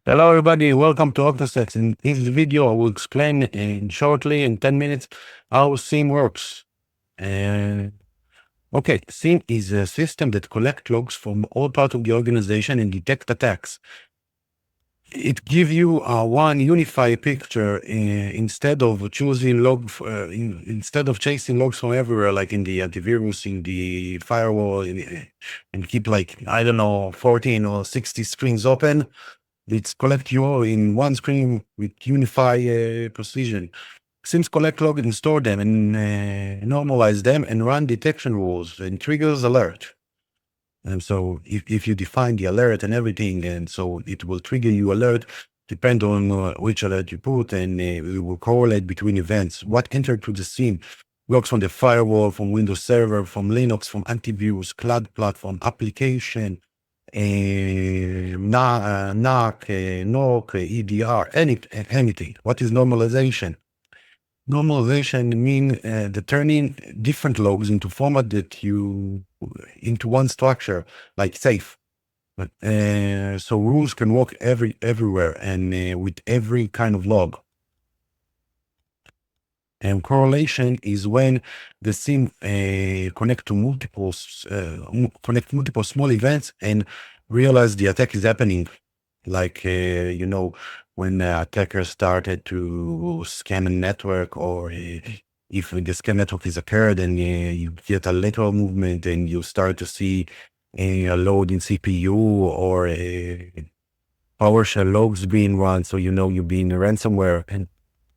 Hello, everybody. Welcome to Octasets. In this video, I will explain shortly in 10 minutes how SIEM works. Okay, SIEM is a system that collects logs from all parts of the organization and detect attacks. It gives you one unified picture instead of choosing instead of chasing logs from everywhere, like in the antivirus, in the firewall, and keep like, I don't know, 14 or 60 screens open. It's collect you in one screen with unified precision. SIEMs collect log and store them and normalize them and run detection rules and triggers alert. And so if you define the alert and everything, and so it will trigger you alert, depend on which alert you put, and it will correlate between events. What entered to the SIEM works from the firewall, from Windows Server, from Linux, from antivirus, cloud platform, application, NOC, EDR, anything. What is normalization? Normalization means turning different logs into format into one structure, like safe. But so rules can work everywhere and with every kind of log. And correlation is when the SIEM connect multiple small events and realize the attack is happening. Like, when attackers started to scan a network, or if the scan network is occurred and you get a lateral movement and you start to see a load in CPU or PowerShell logs being run, so you're being ransomware and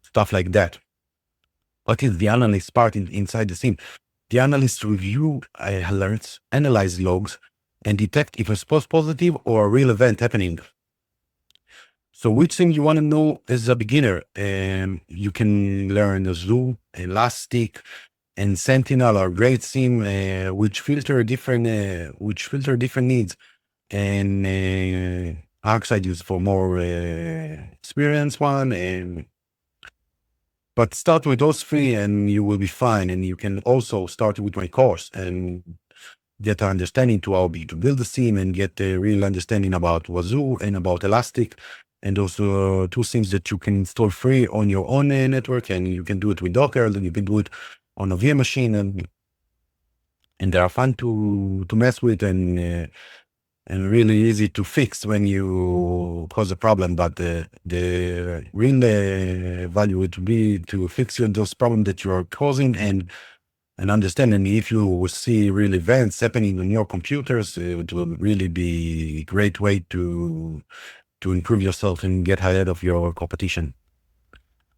stuff like that. What is the analyst part inside the SIEM? The analysts review alerts, analyze logs, and detect if a false positive or a real event happening. So which thing you want to know as a beginner? You can learn Zoo, Elastic, and Sentinel are great SIEM, which filter different needs. And ArcSight is for more experienced one. But start with those three and you will be fine. And you can also start with my course and get an understanding to build a SIEM and get a real understanding about Wazoo and about Elastic. And those two things that you can install free on your own network, and you can do it with Docker, and you can do it on a VM machine, and they are fun to mess with and really easy to fix when you cause a problem. But the real value would be to fix those problems that you are causing and understand. And if you see real events happening on your computers, it will really be a great way to improve yourself and get ahead of your competition.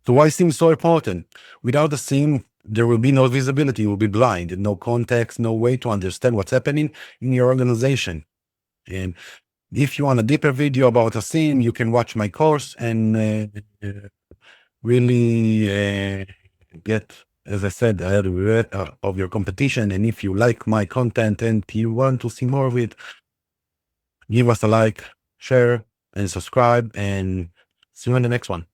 So why SIEM is so important? Without a SIEM, there will be no visibility. You will be blind, no context, no way to understand what's happening in your organization. And if you want a deeper video about a SIEM, you can watch my course and really get, as I said, ahead of your competition. And if you like my content and you want to see more of it, give us a like, share, and subscribe, and see you in the next one.